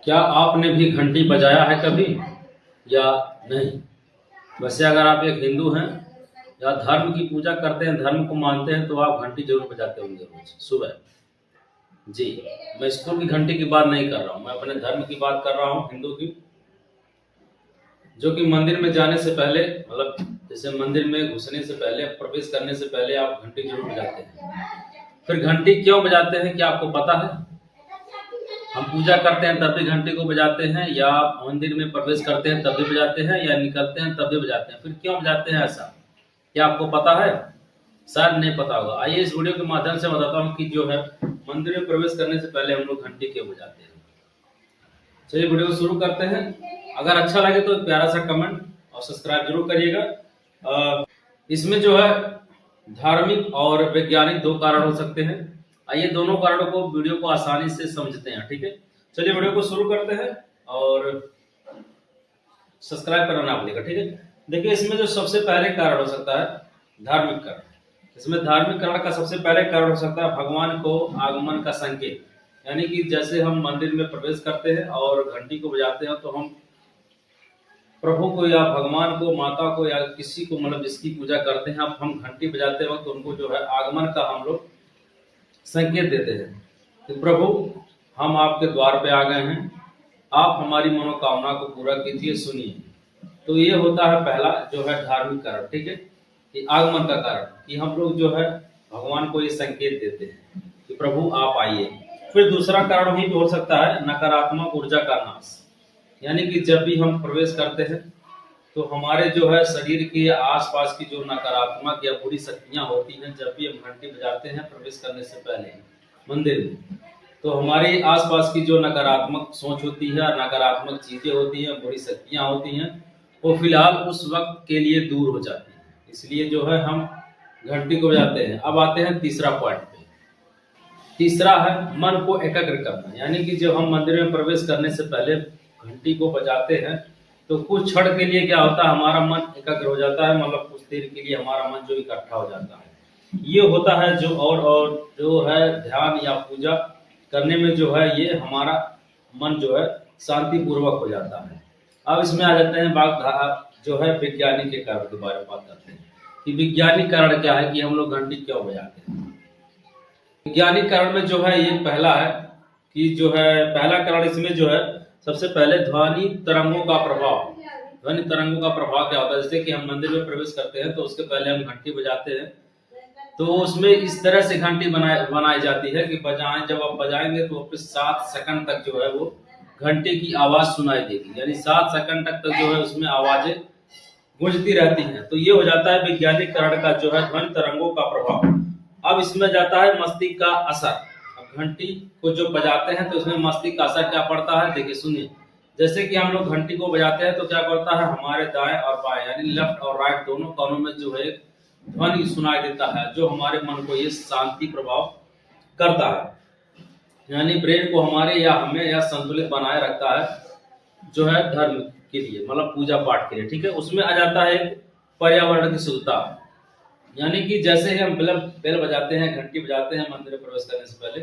क्या आपने भी घंटी बजाया है कभी या नहीं? वैसे अगर आप एक हिंदू हैं या धर्म की पूजा करते हैं, धर्म को मानते हैं, तो आप घंटी जरूर बजाते होंगे रोज सुबह। जी, मैं स्कूल की घंटी की बात नहीं कर रहा हूँ, मैं अपने धर्म की बात कर रहा हूँ, हिंदू की। जो कि मंदिर में जाने से पहले, मतलब जैसे मंदिर में घुसने से पहले, प्रवेश करने से पहले आप घंटी जरूर बजाते हैं। फिर घंटी क्यों बजाते हैं, क्या आपको पता है? हम पूजा करते हैं तब भी घंटी को बजाते हैं, या मंदिर में प्रवेश करते हैं तब भी बजाते हैं, या निकलते हैं तब भी बजाते हैं? फिर क्यों बजाते हैं ऐसा, क्या आपको पता है? शायद नहीं पता होगा। आइए इस वीडियो के माध्यम से बताता हूँ कि जो है मंदिर में प्रवेश करने से पहले हम लोग घंटी क्यों बजाते हैं। चलिए वीडियो को शुरू करते हैं। अगर अच्छा लगे तो एक प्यारा सा कमेंट और सब्सक्राइब जरूर करिएगा। इसमें जो है धार्मिक और वैज्ञानिक दो कारण हो सकते हैं। आइए दोनों कारणों को, वीडियो को आसानी से समझते हैं, ठीक है। चलिए वीडियो को शुरू करते हैं और सब्सक्राइब करना ना भूलिएगा, ठीक है। देखिए इसमें जो सबसे पहले कारण हो सकता है धार्मिक कारण। इसमें धार्मिक कारण का सबसे पहले कारण हो सकता है भगवान को आगमन का संकेत। यानी कि जैसे हम मंदिर में प्रवेश करते हैं और घंटी को बजाते हैं, तो हम प्रभु को या भगवान को, माता को या किसी को, मतलब जिसकी पूजा करते हैं, अब हम घंटी बजाते वक्त उनको जो है आगमन का हम लोग संकेत देते हैं कि प्रभु हम आपके द्वार पे आ गए हैं, आप हमारी मनोकामना को पूरा कीजिए, सुनिए। तो ये होता है पहला जो है धार्मिक कारण, ठीक है, कि आगमन का कारण, कि हम लोग जो है भगवान को ये संकेत देते हैं कि प्रभु आप आइए। फिर दूसरा कारण भी हो सकता है नकारात्मक ऊर्जा का नाश। यानी कि जब भी हम प्रवेश करते हैं तो हमारे जो है शरीर के आसपास की जो नकारात्मक या बुरी शक्तियां होती हैं, जब भी हम घंटी बजाते हैं प्रवेश करने से पहले मंदिर में, तो हमारे आसपास की जो नकारात्मक सोच होती है, नकारात्मक चीजें होती हैं, बुरी शक्तियां होती हैं, वो फिलहाल उस वक्त के लिए दूर हो जाती हैं। इसलिए जो है हम घंटी को बजाते हैं। अब आते हैं तीसरा पॉइंट पे। तीसरा है मन को एकाग्र करना। यानी कि जब हम मंदिर में प्रवेश करने से पहले घंटी को बजाते हैं तो कुछ क्षण के लिए क्या होता है, हमारा मन एकाग्र हो जाता है, मतलब कुछ देर के लिए हमारा मन जो इकट्ठा हो जाता है। ये होता है जो और जो है ध्यान या पूजा करने में जो है ये हमारा मन जो है शांति पूर्वक हो जाता है। अब इसमें आ जाते हैं बात जो है वैज्ञानिक के कारण के बारे में बात करते हैं कि वैज्ञानिक कारण क्या है कि हम लोग घंटी क्यों बजाते हैं। वैज्ञानिक कारण में जो है ये पहला है कि जो है पहला कारण इसमें जो है सबसे पहले ध्वनि तरंगों का प्रभाव। ध्वनि तरंगों का प्रभाव क्या होता है, जैसे कि हम मंदिर में प्रवेश करते हैं तो उसके पहले हम घंटी बजाते हैं, तो उसमें इस तरह से घंटी बनाई जाती है कि जब आप बजाएंगे तो फिर 7 सेकंड तक जो है वो घंटी की आवाज सुनाई देगी। यानी 7 सेकंड तक जो है उसमें आवाजें गूंजती रहती हैं। तो ये हो जाता है वैज्ञानिक कारण का जो है ध्वनि तरंगों का प्रभाव। अब इसमें जाता है मस्तिष्क का असर। अब घंटी को जो बजाते हैं तो इसमें मस्तिष्क का असर क्या पड़ता है, देखिए सुनिए। जैसे कि हम लोग घंटी को बजाते हैं तो क्या करता है, हमारे दाएं और बाएं यानी लेफ्ट और राइट दोनों कानों में जो है ध्वनि सुनाई देता है, जो हमारे मन को ये शांति प्रभाव करता है। यानी ब्रेन को हमारे या हमें या संतुलित बनाए रखता है, जो है धर्म के लिए, मतलब पूजा पाठ के लिए, ठीक है। उसमें आ जाता है पर्यावरण की शुद्धता। यानी कि जैसे ही हम बेल बजाते हैं, घंटी बजाते हैं मंदिर में प्रवेश करने से पहले,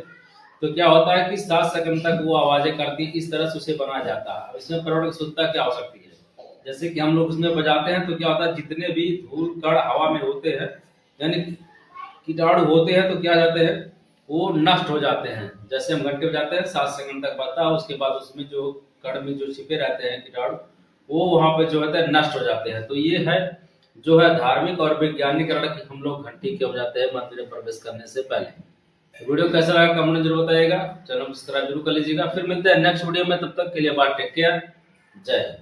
तो क्या होता है कि 7 सेकंड तक वो आवाजें करती है, इस तरह से उसे बनाया जाता है। इसमें पर्यावरण की शुद्धता क्या हो सकती है, जैसे कि हम लोग उसमें बजाते हैं तो क्या होता है, जितने भी धूल कण हवा में होते हैं यानी कीटाणु होते हैं, तो क्या जाते हैं वो नष्ट हो जाते हैं। जैसे हम घंटे बजाते हैं 7 सेकंड तक बजता है, उसके बाद उसमें जो कण में जो छिपे रहते हैं कीटाणु, वो वहां पे जो है नष्ट हो जाते हैं। तो ये है जो है धार्मिक और वैज्ञानिक कारण कि हम लोग घंटी क्यों बजाते हैं मंदिर में प्रवेश करने से पहले। वीडियो कैसा लगा कमेंट में जरूर बताइएगा, चैनल को सब्सक्राइब जरूर कर लीजिएगा। फिर मिलते हैं नेक्स्ट वीडियो में, तब तक के लिए बाय, टेक केयर, जय हिंद।